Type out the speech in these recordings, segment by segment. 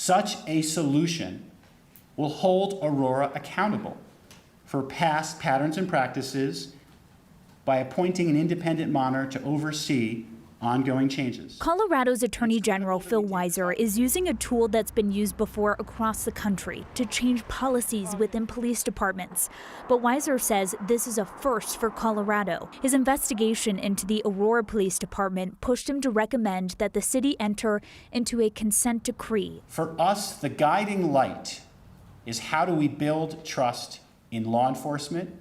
Such a solution will hold Aurora accountable for past patterns and practices by appointing an independent monitor to oversee ongoing changes. Colorado's Attorney General Phil Weiser is using a tool that's been used before across the country to change policies within police departments. But Weiser says this is a first for Colorado. His investigation into the Aurora Police Department pushed him to recommend that the city enter into a consent decree. For us, the guiding light is how do we build trust in law enforcement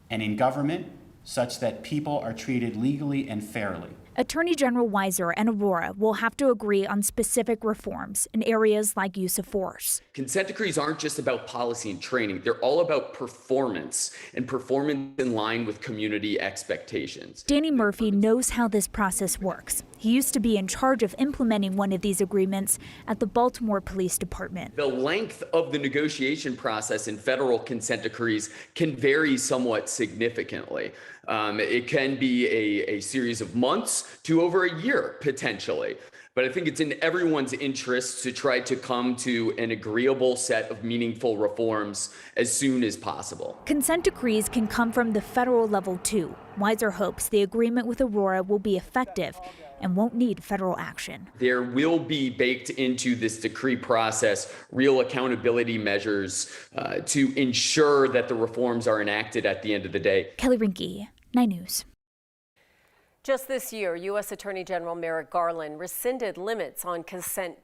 and in government such that people are treated legally and fairly. Attorney General Weiser and Aurora will have to agree on specific reforms in areas like use of force. Consent decrees aren't just about policy and training. They're all about performance, and performance in line with community expectations. Danny Murphy knows how this process works. He used to be in charge of implementing one of these agreements at the Baltimore Police Department. The length of the negotiation process in federal consent decrees can vary somewhat significantly. It can be a series of months to over a year, potentially. But I think it's in everyone's interest to try to come to an agreeable set of meaningful reforms as soon as possible. Consent decrees can come from the federal level, too. Weiser hopes the agreement with Aurora will be effective and won't need federal action. There will be baked into this decree process real accountability measures to ensure that the reforms are enacted at the end of the day. Kelly Rinke, 9 News. Just this year, U.S. Attorney General Merrick Garland rescinded limits on consent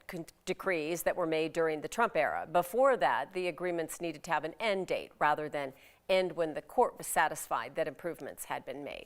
decrees that were made during the Trump era. Before that, the agreements needed to have an end date rather than end when the court was satisfied that improvements had been made.